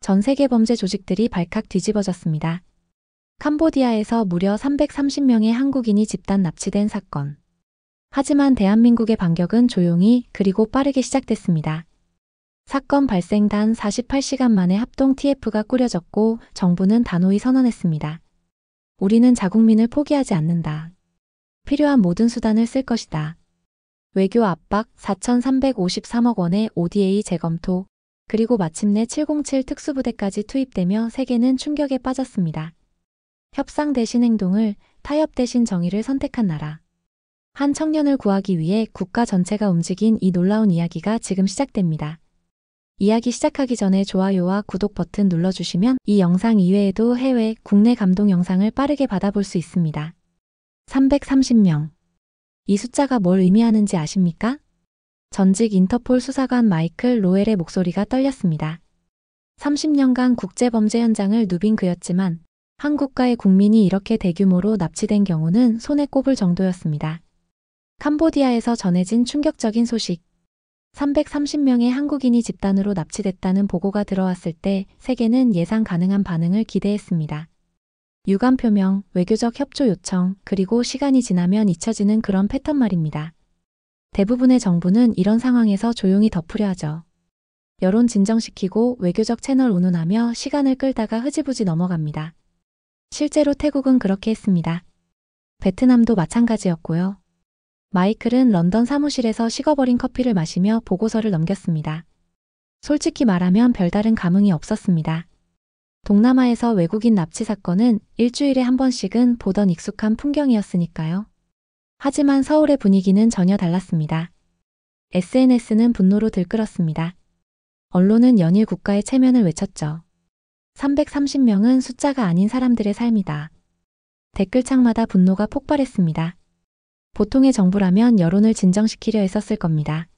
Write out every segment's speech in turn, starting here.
전 세계 범죄 조직들이 발칵 뒤집어졌습니다. 캄보디아에서 무려 330명의 한국인이 집단 납치된 사건. 하지만 대한민국의 반격은 조용히 그리고 빠르게 시작됐습니다. 사건 발생 단 48시간 만에 합동 TF가 꾸려졌고 정부는 단호히 선언했습니다. 우리는 자국민을 포기하지 않는다. 필요한 모든 수단을 쓸 것이다. 외교 압박 4,353억 원의 ODA 재검토, 그리고 마침내 707 특수부대까지 투입되며 세계는 충격에 빠졌습니다. 협상 대신 행동을, 타협 대신 정의를 선택한 나라. 한 청년을 구하기 위해 국가 전체가 움직인 이 놀라운 이야기가 지금 시작됩니다. 이야기 시작하기 전에 좋아요와 구독 버튼 눌러주시면 이 영상 이외에도 해외, 국내 감동 영상을 빠르게 받아볼 수 있습니다. 330명. 이 숫자가 뭘 의미하는지 아십니까? 전직 인터폴 수사관 마이클 로엘의 목소리가 떨렸습니다. 30년간 국제범죄 현장을 누빈 그였지만 한국과의 국민이 이렇게 대규모로 납치된 경우는 손에 꼽을 정도였습니다. 캄보디아에서 전해진 충격적인 소식. 330명의 한국인이 집단으로 납치됐다는 보고가 들어왔을 때 세계는 예상 가능한 반응을 기대했습니다. 유감 표명, 외교적 협조 요청, 그리고 시간이 지나면 잊혀지는 그런 패턴 말입니다. 대부분의 정부는 이런 상황에서 조용히 덮으려 하죠. 여론 진정시키고 외교적 채널 운운하며 시간을 끌다가 흐지부지 넘어갑니다. 실제로 태국은 그렇게 했습니다. 베트남도 마찬가지였고요. 마이클은 런던 사무실에서 식어버린 커피를 마시며 보고서를 넘겼습니다. 솔직히 말하면 별다른 감흥이 없었습니다. 동남아에서 외국인 납치 사건은 일주일에 한 번씩은 보던 익숙한 풍경이었으니까요. 하지만 서울의 분위기는 전혀 달랐습니다. SNS는 분노로 들끓었습니다. 언론은 연일 국가의 체면을 외쳤죠. 330명은 숫자가 아닌 사람들의 삶이다. 댓글창마다 분노가 폭발했습니다. 보통의 정부라면 여론을 진정시키려 했었을 겁니다.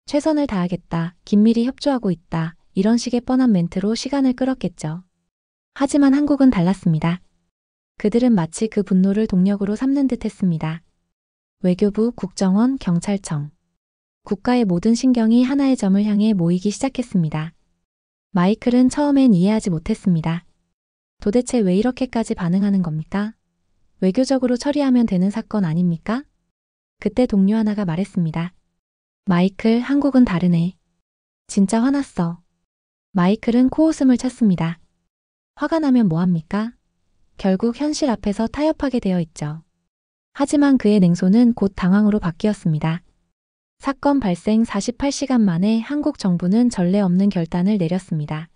최선을 다하겠다, 긴밀히 협조하고 있다, 이런 식의 뻔한 멘트로 시간을 끌었겠죠. 하지만 한국은 달랐습니다. 그들은 마치 그 분노를 동력으로 삼는 듯 했습니다. 외교부, 국정원, 경찰청. 국가의 모든 신경이 하나의 점을 향해 모이기 시작했습니다. 마이클은 처음엔 이해하지 못했습니다. 도대체 왜 이렇게까지 반응하는 겁니까? 외교적으로 처리하면 되는 사건 아닙니까? 그때 동료 하나가 말했습니다. 마이클, 한국은 다르네. 진짜 화났어. 마이클은 코웃음을 쳤습니다. 화가 나면 뭐합니까? 결국 현실 앞에서 타협하게 되어 있죠. 하지만 그의 냉소는 곧 당황으로 바뀌었습니다. 사건 발생 48시간 만에 한국 정부는 전례 없는 결단을 내렸습니다.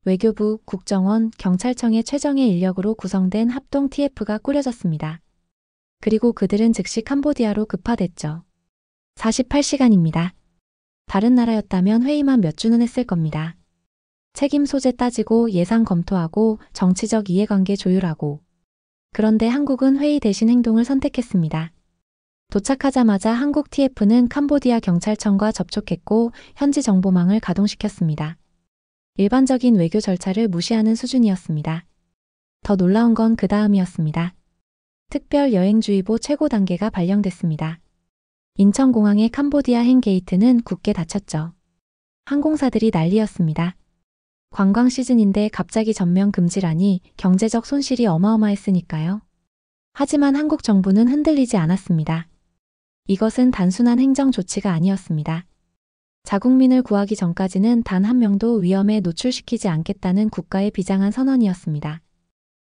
외교부, 국정원, 경찰청의 최정예 인력으로 구성된 합동 TF가 꾸려졌습니다. 그리고 그들은 즉시 캄보디아로 급파됐죠. 48시간입니다. 다른 나라였다면 회의만 몇 주는 했을 겁니다. 책임 소재 따지고 예산 검토하고 정치적 이해관계 조율하고. 그런데 한국은 회의 대신 행동을 선택했습니다. 도착하자마자 한국 TF는 캄보디아 경찰청과 접촉했고 현지 정보망을 가동시켰습니다. 일반적인 외교 절차를 무시하는 수준이었습니다. 더 놀라운 건 그 다음이었습니다. 특별 여행주의보 최고 단계가 발령됐습니다. 인천공항의 캄보디아 행 게이트는 굳게 닫혔죠. 항공사들이 난리였습니다. 관광 시즌인데 갑자기 전면 금지라니 경제적 손실이 어마어마했으니까요. 하지만 한국 정부는 흔들리지 않았습니다. 이것은 단순한 행정 조치가 아니었습니다. 자국민을 구하기 전까지는 단 한 명도 위험에 노출시키지 않겠다는 국가의 비장한 선언이었습니다.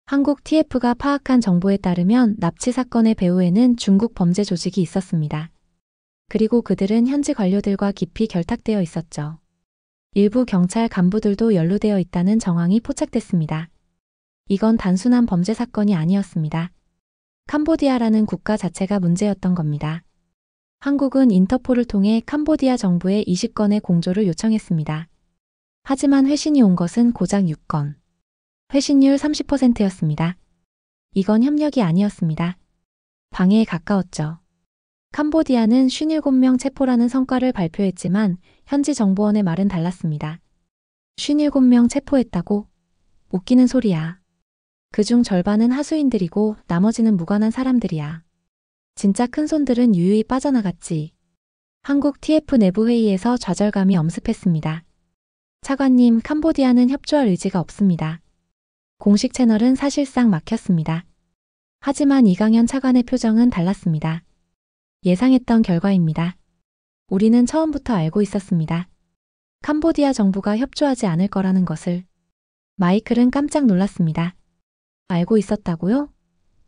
한국 TF가 파악한 정보에 따르면 납치 사건의 배후에는 중국 범죄 조직이 있었습니다. 그리고 그들은 현지 관료들과 깊이 결탁되어 있었죠. 일부 경찰 간부들도 연루되어 있다는 정황이 포착됐습니다. 이건 단순한 범죄 사건이 아니었습니다. 캄보디아라는 국가 자체가 문제였던 겁니다. 한국은 인터폴을 통해 캄보디아 정부에 20건의 공조를 요청했습니다. 하지만 회신이 온 것은 고작 6건. 회신율 30%였습니다. 이건 협력이 아니었습니다. 방해에 가까웠죠. 캄보디아는 57명 체포라는 성과를 발표했지만 현지 정보원의 말은 달랐습니다. 57명 체포했다고? 웃기는 소리야. 그중 절반은 하수인들이고 나머지는 무관한 사람들이야. 진짜 큰손들은 유유히 빠져나갔지. 한국 TF 내부 회의에서 좌절감이 엄습했습니다. 차관님, 캄보디아는 협조할 의지가 없습니다. 공식 채널은 사실상 막혔습니다. 하지만 이강현 차관의 표정은 달랐습니다. 예상했던 결과입니다. 우리는 처음부터 알고 있었습니다. 캄보디아 정부가 협조하지 않을 거라는 것을. 마이클은 깜짝 놀랐습니다. 알고 있었다고요?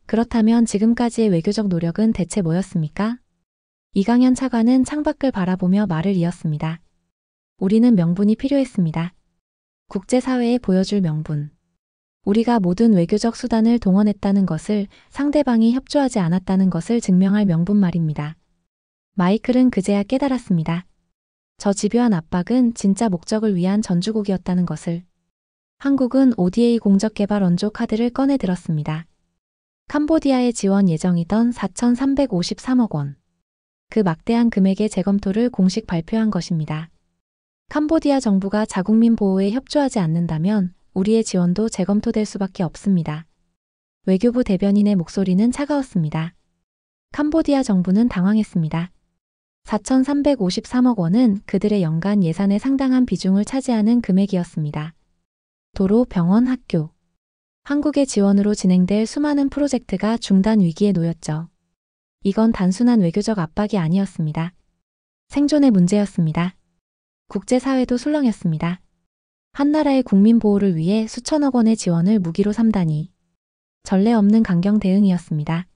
그렇다면 지금까지의 외교적 노력은 대체 뭐였습니까? 이강현 차관은 창밖을 바라보며 말을 이었습니다. 우리는 명분이 필요했습니다. 국제사회에 보여줄 명분. 우리가 모든 외교적 수단을 동원했다는 것을, 상대방이 협조하지 않았다는 것을 증명할 명분 말입니다. 마이클은 그제야 깨달았습니다. 저 집요한 압박은 진짜 목적을 위한 전주곡이었다는 것을. 한국은 ODA 공적개발 원조 카드를 꺼내 들었습니다. 캄보디아에 지원 예정이던 4,353억 원. 그 막대한 금액의 재검토를 공식 발표한 것입니다. 캄보디아 정부가 자국민 보호에 협조하지 않는다면 우리의 지원도 재검토될 수밖에 없습니다. 외교부 대변인의 목소리는 차가웠습니다. 캄보디아 정부는 당황했습니다. 4,353억 원은 그들의 연간 예산의 상당한 비중을 차지하는 금액이었습니다. 도로, 병원, 학교. 한국의 지원으로 진행될 수많은 프로젝트가 중단 위기에 놓였죠. 이건 단순한 외교적 압박이 아니었습니다. 생존의 문제였습니다. 국제사회도 술렁였습니다. 한나라의 국민 보호를 위해 수천억 원의 지원을 무기로 삼다니. 전례 없는 강경 대응이었습니다.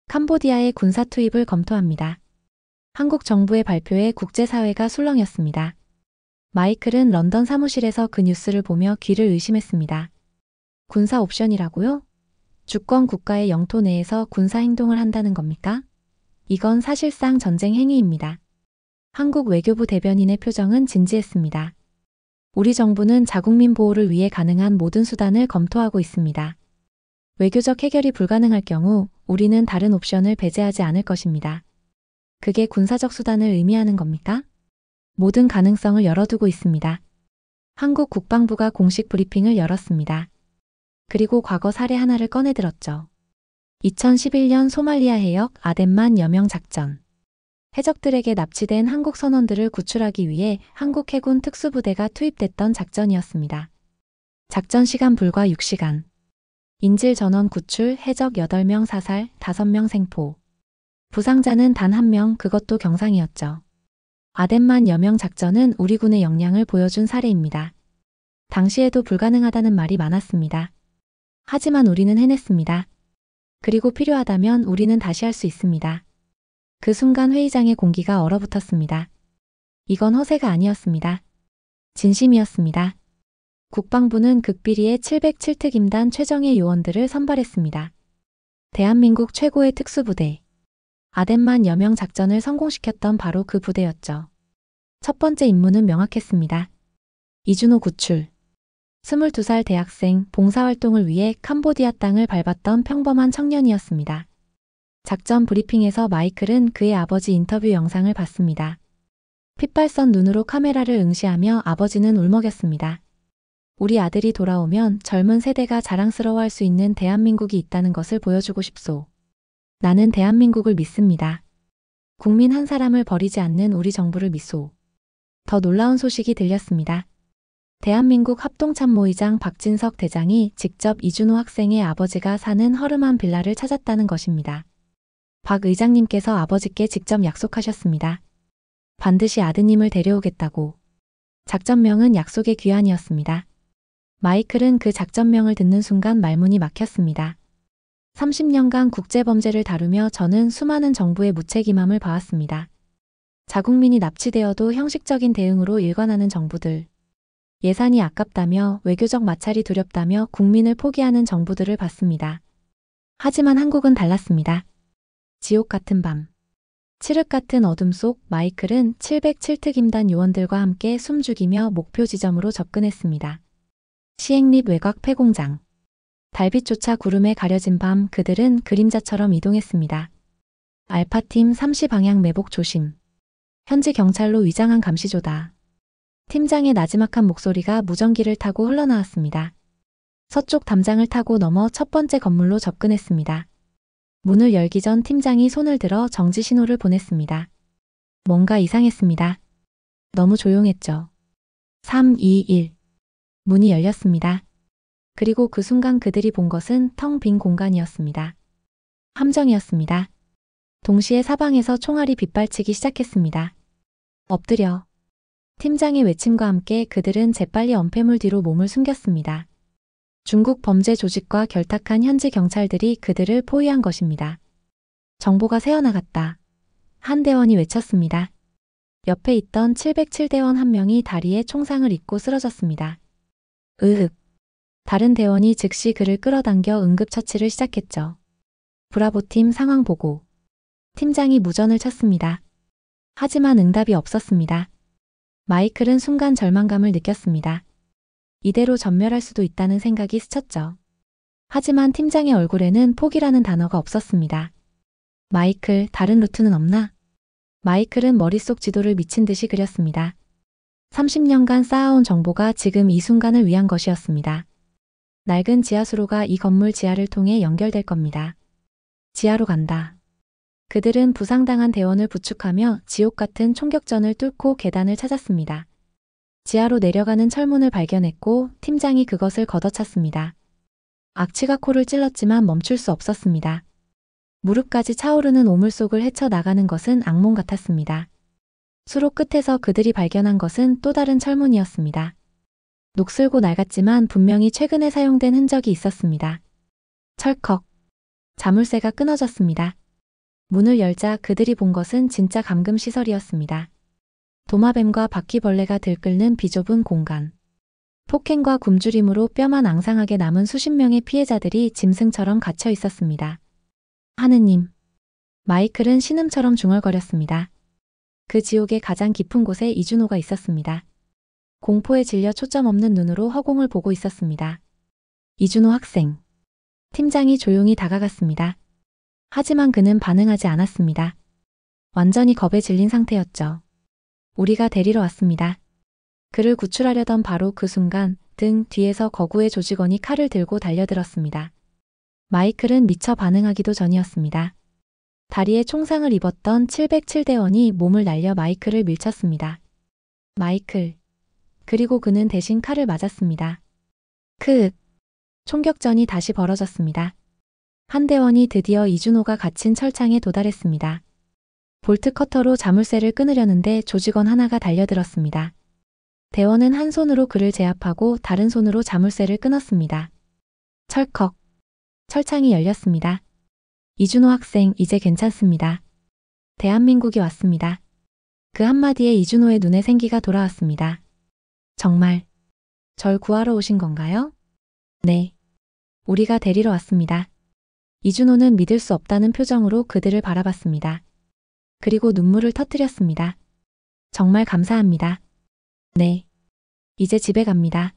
캄보디아의 군사 투입을 검토합니다. 한국 정부의 발표에 국제사회가 술렁였습니다. 마이클은 런던 사무실에서 그 뉴스를 보며 귀를 의심했습니다. 군사 옵션이라고요? 주권 국가의 영토 내에서 군사 행동을 한다는 겁니까? 이건 사실상 전쟁 행위입니다. 한국 외교부 대변인의 표정은 진지했습니다. 우리 정부는 자국민 보호를 위해 가능한 모든 수단을 검토하고 있습니다. 외교적 해결이 불가능할 경우 우리는 다른 옵션을 배제하지 않을 것입니다. 그게 군사적 수단을 의미하는 겁니까? 모든 가능성을 열어두고 있습니다. 한국 국방부가 공식 브리핑을 열었습니다. 그리고 과거 사례 하나를 꺼내들었죠. 2011년 소말리아 해역 아덴만 여명 작전. 해적들에게 납치된 한국 선원들을 구출하기 위해 한국 해군 특수부대가 투입됐던 작전이었습니다. 작전 시간 불과 6시간. 인질 전원 구출, 해적 8명 사살, 5명 생포. 부상자는 단 1명, 그것도 경상이었죠. 아덴만 여명 작전은 우리 군의 역량을 보여준 사례입니다. 당시에도 불가능하다는 말이 많았습니다. 하지만 우리는 해냈습니다. 그리고 필요하다면 우리는 다시 할 수 있습니다. 그 순간 회의장의 공기가 얼어붙었습니다. 이건 허세가 아니었습니다. 진심이었습니다. 국방부는 극비리의 707특 임단 최정예 요원들을 선발했습니다. 대한민국 최고의 특수부대. 아덴만 여명 작전을 성공시켰던 바로 그 부대였죠. 첫 번째 임무는 명확했습니다. 이준호 구출. 22살 대학생, 봉사활동을 위해 캄보디아 땅을 밟았던 평범한 청년이었습니다. 작전 브리핑에서 마이클은 그의 아버지 인터뷰 영상을 봤습니다. 핏발선 눈으로 카메라를 응시하며 아버지는 울먹였습니다. 우리 아들이 돌아오면 젊은 세대가 자랑스러워할 수 있는 대한민국이 있다는 것을 보여주고 싶소. 나는 대한민국을 믿습니다. 국민 한 사람을 버리지 않는 우리 정부를 믿소. 더 놀라운 소식이 들렸습니다. 대한민국 합동참모의장 박진석 대장이 직접 이준호 학생의 아버지가 사는 허름한 빌라를 찾았다는 것입니다. 박 의장님께서 아버지께 직접 약속하셨습니다. 반드시 아드님을 데려오겠다고. 작전명은 약속의 귀환이었습니다. 마이클은 그 작전명을 듣는 순간 말문이 막혔습니다. 30년간 국제범죄를 다루며 저는 수많은 정부의 무책임함을 봐왔습니다. 자국민이 납치되어도 형식적인 대응으로 일관하는 정부들. 예산이 아깝다며 외교적 마찰이 두렵다며 국민을 포기하는 정부들을 봤습니다. 하지만 한국은 달랐습니다. 지옥 같은 밤. 칠흑 같은 어둠 속 마이클은 707특 임단 요원들과 함께 숨죽이며 목표 지점으로 접근했습니다. 시행립 외곽 폐공장. 달빛조차 구름에 가려진 밤 그들은 그림자처럼 이동했습니다. 알파팀 30방향 매복 조심. 현지 경찰로 위장한 감시조다. 팀장의 나지막한 목소리가 무전기를 타고 흘러나왔습니다. 서쪽 담장을 타고 넘어 첫 번째 건물로 접근했습니다. 문을 열기 전 팀장이 손을 들어 정지 신호를 보냈습니다. 뭔가 이상했습니다. 너무 조용했죠. 3, 2, 1. 문이 열렸습니다. 그리고 그 순간 그들이 본 것은 텅 빈 공간이었습니다. 함정이었습니다. 동시에 사방에서 총알이 빗발치기 시작했습니다. 엎드려. 팀장의 외침과 함께 그들은 재빨리 엄폐물 뒤로 몸을 숨겼습니다. 중국 범죄 조직과 결탁한 현지 경찰들이 그들을 포위한 것입니다. 정보가 새어나갔다. 한 대원이 외쳤습니다. 옆에 있던 707대원 한 명이 다리에 총상을 입고 쓰러졌습니다. 으흑. 다른 대원이 즉시 그를 끌어당겨 응급처치를 시작했죠. 브라보팀 상황 보고. 팀장이 무전을 쳤습니다. 하지만 응답이 없었습니다. 마이클은 순간 절망감을 느꼈습니다. 이대로 전멸할 수도 있다는 생각이 스쳤죠. 하지만 팀장의 얼굴에는 포기라는 단어가 없었습니다. 마이클, 다른 루트는 없나? 마이클은 머릿속 지도를 미친 듯이 그렸습니다. 30년간 쌓아온 정보가 지금 이 순간을 위한 것이었습니다. 낡은 지하수로가 이 건물 지하를 통해 연결될 겁니다. 지하로 간다. 그들은 부상당한 대원을 부축하며 지옥 같은 총격전을 뚫고 계단을 찾았습니다. 지하로 내려가는 철문을 발견했고 팀장이 그것을 걷어찼습니다. 악취가 코를 찔렀지만 멈출 수 없었습니다. 무릎까지 차오르는 오물 속을 헤쳐나가는 것은 악몽 같았습니다. 수로 끝에서 그들이 발견한 것은 또 다른 철문이었습니다. 녹슬고 낡았지만 분명히 최근에 사용된 흔적이 있었습니다. 철컥. 자물쇠가 끊어졌습니다. 문을 열자 그들이 본 것은 진짜 감금시설이었습니다. 도마뱀과 바퀴벌레가 들끓는 비좁은 공간. 폭행과 굶주림으로 뼈만 앙상하게 남은 수십 명의 피해자들이 짐승처럼 갇혀 있었습니다. 하느님. 마이클은 신음처럼 중얼거렸습니다. 그 지옥의 가장 깊은 곳에 이준호가 있었습니다. 공포에 질려 초점 없는 눈으로 허공을 보고 있었습니다. 이준호 학생. 팀장이 조용히 다가갔습니다. 하지만 그는 반응하지 않았습니다. 완전히 겁에 질린 상태였죠. 우리가 데리러 왔습니다. 그를 구출하려던 바로 그 순간 등 뒤에서 거구의 조직원이 칼을 들고 달려들었습니다. 마이클은 미처 반응하기도 전이었습니다. 다리에 총상을 입었던 707대원이 몸을 날려 마이클을 밀쳤습니다. 마이클. 그리고 그는 대신 칼을 맞았습니다. 크윽. 총격전이 다시 벌어졌습니다. 한 대원이 드디어 이준호가 갇힌 철창에 도달했습니다. 볼트 커터로 자물쇠를 끊으려는데 조직원 하나가 달려들었습니다. 대원은 한 손으로 그를 제압하고 다른 손으로 자물쇠를 끊었습니다. 철컥. 철창이 열렸습니다. 이준호 학생, 이제 괜찮습니다. 대한민국이 왔습니다. 그 한마디에 이준호의 눈에 생기가 돌아왔습니다. 정말 절 구하러 오신 건가요? 네. 우리가 데리러 왔습니다. 이준호는 믿을 수 없다는 표정으로 그들을 바라봤습니다. 그리고 눈물을 터뜨렸습니다. 정말 감사합니다. 네. 이제 집에 갑니다.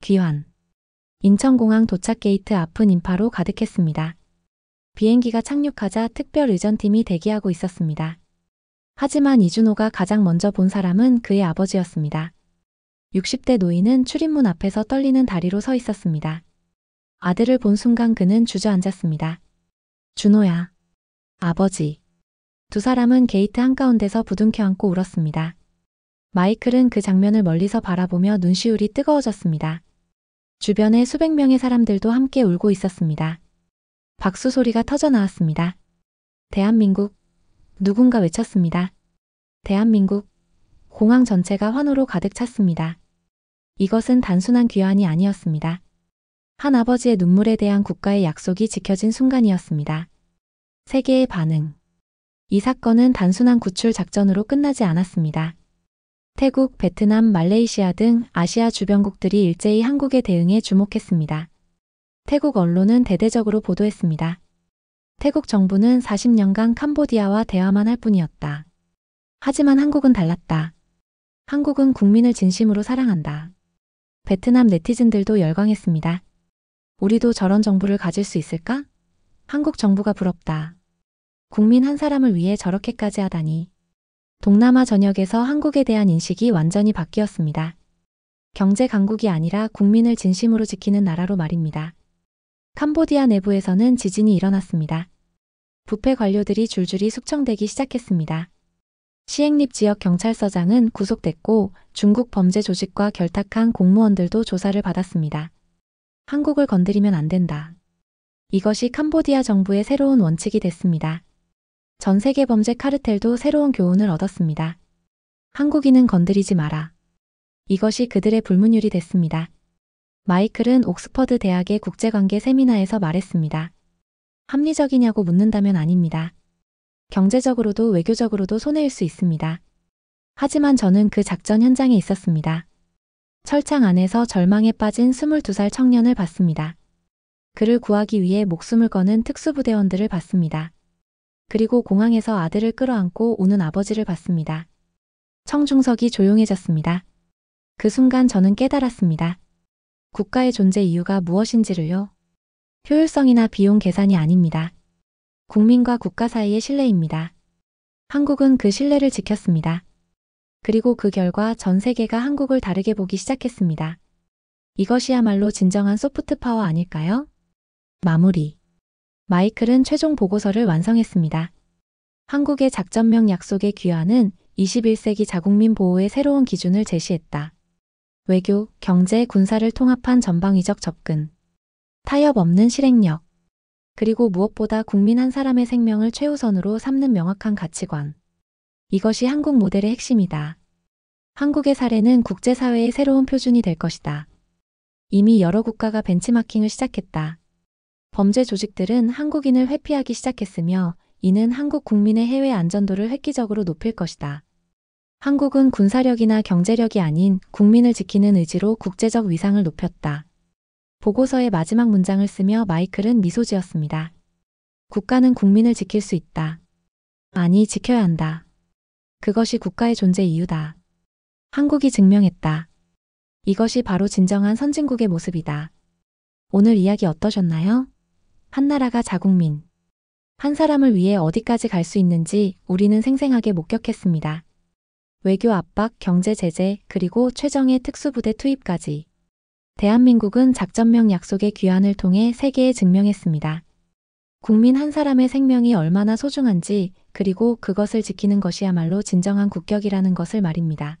귀환. 인천공항 도착 게이트 앞은 인파로 가득했습니다. 비행기가 착륙하자 특별 의전팀이 대기하고 있었습니다. 하지만 이준호가 가장 먼저 본 사람은 그의 아버지였습니다. 60대 노인은 출입문 앞에서 떨리는 다리로 서 있었습니다. 아들을 본 순간 그는 주저앉았습니다. 준호야. 아버지. 두 사람은 게이트 한가운데서 부둥켜 안고 울었습니다. 마이클은 그 장면을 멀리서 바라보며 눈시울이 뜨거워졌습니다. 주변에 수백 명의 사람들도 함께 울고 있었습니다. 박수 소리가 터져 나왔습니다. 대한민국. 누군가 외쳤습니다. 대한민국. 공항 전체가 환호로 가득 찼습니다. 이것은 단순한 귀환이 아니었습니다. 한 아버지의 눈물에 대한 국가의 약속이 지켜진 순간이었습니다. 세계의 반응. 이 사건은 단순한 구출 작전으로 끝나지 않았습니다. 태국, 베트남, 말레이시아 등 아시아 주변국들이 일제히 한국의 대응에 주목했습니다. 태국 언론은 대대적으로 보도했습니다. 태국 정부는 40년간 캄보디아와 대화만 할 뿐이었다. 하지만 한국은 달랐다. 한국은 국민을 진심으로 사랑한다. 베트남 네티즌들도 열광했습니다. 우리도 저런 정부를 가질 수 있을까? 한국 정부가 부럽다. 국민 한 사람을 위해 저렇게까지 하다니. 동남아 전역에서 한국에 대한 인식이 완전히 바뀌었습니다. 경제 강국이 아니라 국민을 진심으로 지키는 나라로 말입니다. 캄보디아 내부에서는 지진이 일어났습니다. 부패 관료들이 줄줄이 숙청되기 시작했습니다. 시행립 지역 경찰서장은 구속됐고 중국 범죄 조직과 결탁한 공무원들도 조사를 받았습니다. 한국을 건드리면 안 된다. 이것이 캄보디아 정부의 새로운 원칙이 됐습니다. 전 세계 범죄 카르텔도 새로운 교훈을 얻었습니다. 한국인은 건드리지 마라. 이것이 그들의 불문율이 됐습니다. 마이클은 옥스퍼드 대학의 국제관계 세미나에서 말했습니다. 합리적이냐고 묻는다면 아닙니다. 경제적으로도 외교적으로도 손해일 수 있습니다. 하지만 저는 그 작전 현장에 있었습니다. 철창 안에서 절망에 빠진 22살 청년을 봤습니다. 그를 구하기 위해 목숨을 거는 특수부대원들을 봤습니다. 그리고 공항에서 아들을 끌어안고 우는 아버지를 봤습니다. 청중석이 조용해졌습니다. 그 순간 저는 깨달았습니다. 국가의 존재 이유가 무엇인지를요. 효율성이나 비용 계산이 아닙니다. 국민과 국가 사이의 신뢰입니다. 한국은 그 신뢰를 지켰습니다. 그리고 그 결과 전 세계가 한국을 다르게 보기 시작했습니다. 이것이야말로 진정한 소프트 파워 아닐까요? 마무리. 마이클은 최종 보고서를 완성했습니다. 한국의 작전명 약속의 귀환은 21세기 자국민 보호의 새로운 기준을 제시했다. 외교, 경제, 군사를 통합한 전방위적 접근. 타협 없는 실행력. 그리고 무엇보다 국민 한 사람의 생명을 최우선으로 삼는 명확한 가치관. 이것이 한국 모델의 핵심이다. 한국의 사례는 국제사회의 새로운 표준이 될 것이다. 이미 여러 국가가 벤치마킹을 시작했다. 범죄 조직들은 한국인을 회피하기 시작했으며 이는 한국 국민의 해외 안전도를 획기적으로 높일 것이다. 한국은 군사력이나 경제력이 아닌 국민을 지키는 의지로 국제적 위상을 높였다. 보고서의 마지막 문장을 쓰며 마이클은 미소 지었습니다. 국가는 국민을 지킬 수 있다. 아니, 지켜야 한다. 그것이 국가의 존재 이유다. 한국이 증명했다. 이것이 바로 진정한 선진국의 모습이다. 오늘 이야기 어떠셨나요? 한 나라가 자국민, 한 사람을 위해 어디까지 갈 수 있는지 우리는 생생하게 목격했습니다. 외교 압박, 경제 제재, 그리고 최정예 특수부대 투입까지. 대한민국은 작전명 약속의 귀환을 통해 세계에 증명했습니다. 국민 한 사람의 생명이 얼마나 소중한지, 그리고 그것을 지키는 것이야말로 진정한 국격이라는 것을 말입니다.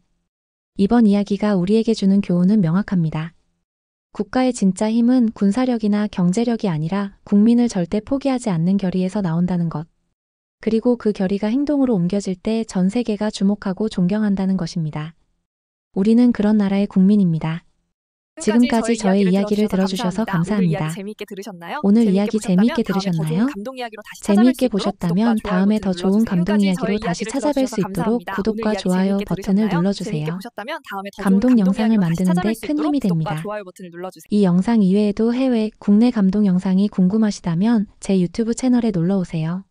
이번 이야기가 우리에게 주는 교훈은 명확합니다. 국가의 진짜 힘은 군사력이나 경제력이 아니라 국민을 절대 포기하지 않는 결의에서 나온다는 것. 그리고 그 결의가 행동으로 옮겨질 때 전 세계가 주목하고 존경한다는 것입니다. 우리는 그런 나라의 국민입니다. 지금까지 저의 이야기를 들어주셔서 감사합니다. 오늘 이야기 재미있게 들으셨나요? 재미있게 보셨다면 다음에 더 좋은 감동 이야기로 다시 찾아뵐 수 있도록 구독과 좋아요 버튼을 눌러주세요. 감동 영상을 만드는 데 큰 힘이 됩니다. 이 영상 이외에도 해외, 국내 감동 영상이 궁금하시다면 제 유튜브 채널에 놀러오세요.